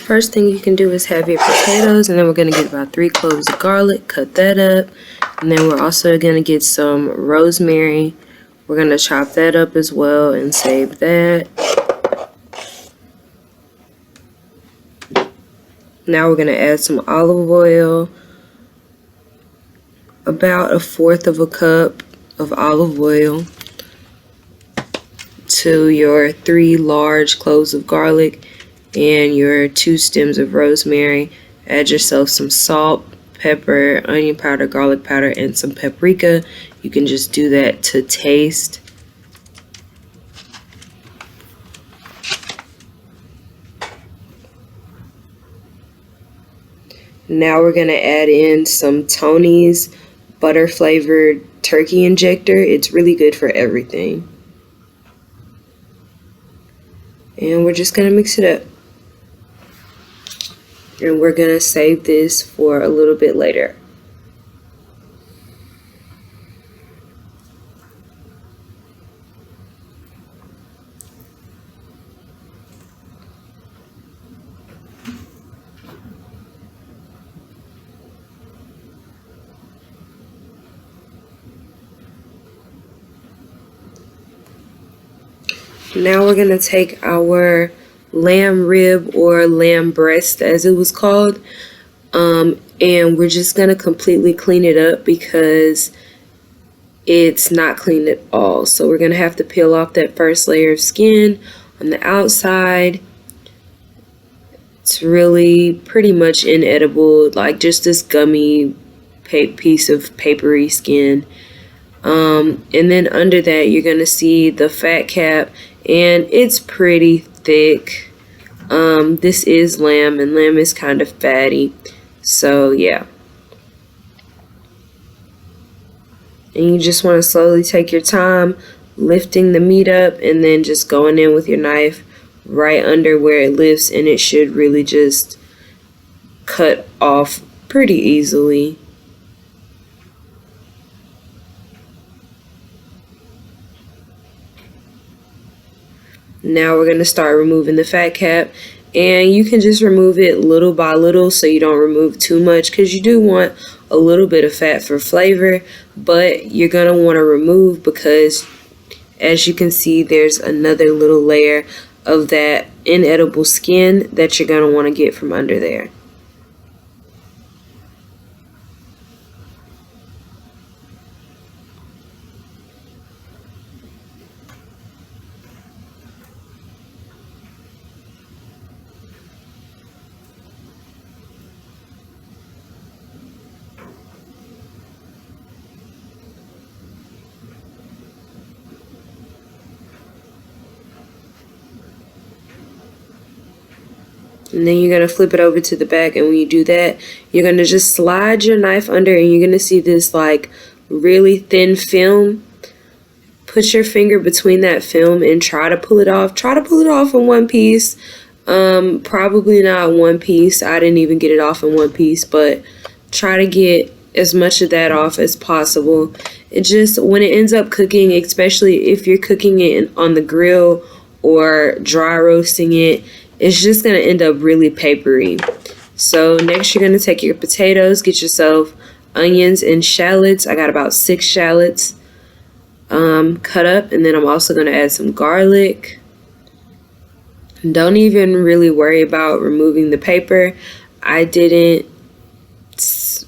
First thing you can do is have your potatoes, and then we're going to get about 3 cloves of garlic, cut that up, and then we're also going to get some rosemary. We're going to chop that up as well and save that. Now we're going to add some olive oil, about 1/4 of a cup of olive oil to your 3 large cloves of garlic and your 2 stems of rosemary. Add yourself some salt, pepper, onion powder, garlic powder, and some paprika. You can just do that to taste. Now we're going to add in some Tony's butter flavored turkey injector. It's really good for everything. And we're just going to mix it up. And we're going to save this for a little bit later. Now we're going to take our lamb rib or lamb breast, as it was called, and we're just going to completely clean it up because it's not clean at all. So we're going to have to peel off that first layer of skin on the outside. It's really pretty much inedible, like just this gummy piece of papery skin. And then under that you're going to see the fat cap, and it's pretty thick. This is lamb, and lamb is kind of fatty, so yeah. And you just want to slowly take your time lifting the meat up and then just going in with your knife right under where it lifts, and it should really just cut off pretty easily. Now we're going to start removing the fat cap, and you can just remove it little by little so you don't remove too much, because you do want a little bit of fat for flavor, but you're going to want to remove because, as you can see, there's another little layer of that inedible skin that you're going to want to get from under there. And then you're going to flip it over to the back, and when you do that, you're going to just slide your knife under, and you're going to see this like really thin film. Put your finger between that film and try to pull it off. Try to pull it off in one piece. Probably not one piece. I didn't even get it off in one piece, but try to get as much of that off as possible. It just, when it ends up cooking, especially if you're cooking it on the grill or dry roasting it, it's just going to end up really papery. So next you're going to take your potatoes, get yourself onions and shallots. I got about 6 shallots cut up, and then I'm also going to add some garlic. Don't even really worry about removing the paper. I didn't. It's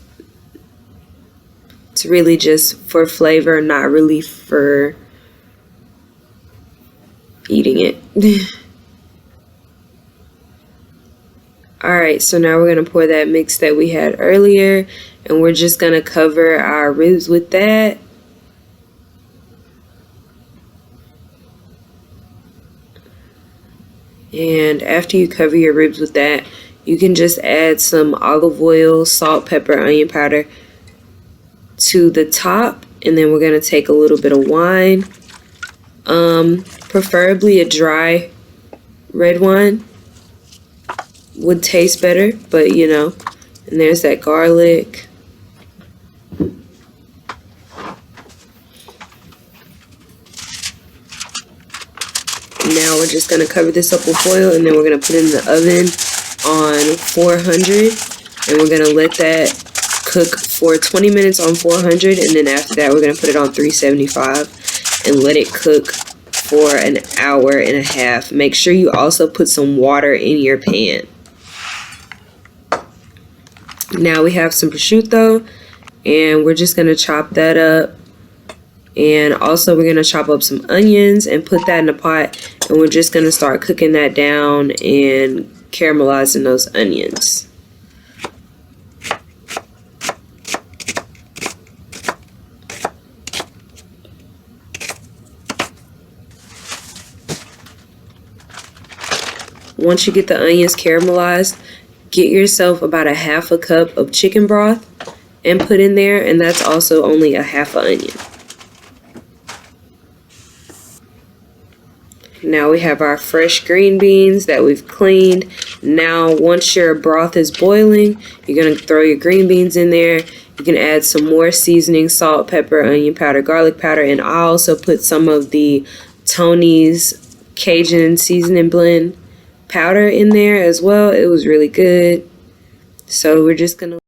really just for flavor, not really for eating it. Alright, so now we're going to pour that mix that we had earlier, and we're just going to cover our ribs with that. And after you cover your ribs with that, you can just add some olive oil, salt, pepper, onion powder to the top, and then we're going to take a little bit of wine, preferably a dry red wine would taste better, but you know. And there's that garlic. Now we're just going to cover this up with foil, and then we're going to put it in the oven on 400, and we're gonna let that cook for 20 minutes on 400, and then after that we're gonna put it on 375 and let it cook for an hour and a half. Make sure you also put some water in your pan. Now we have some prosciutto, and we're just gonna chop that up. And also we're gonna chop up some onions and put that in a pot, and we're just gonna start cooking that down and caramelizing those onions. Once you get the onions caramelized, get yourself about a half a cup of chicken broth and put in there, and that's also only a half an onion. Now we have our fresh green beans that we've cleaned. Now once your broth is boiling, you're going to throw your green beans in there. You can add some more seasoning, salt, pepper, onion powder, garlic powder, and I also put some of the Tony's Cajun seasoning blend powder in there as well. It was really good. So we're just gonna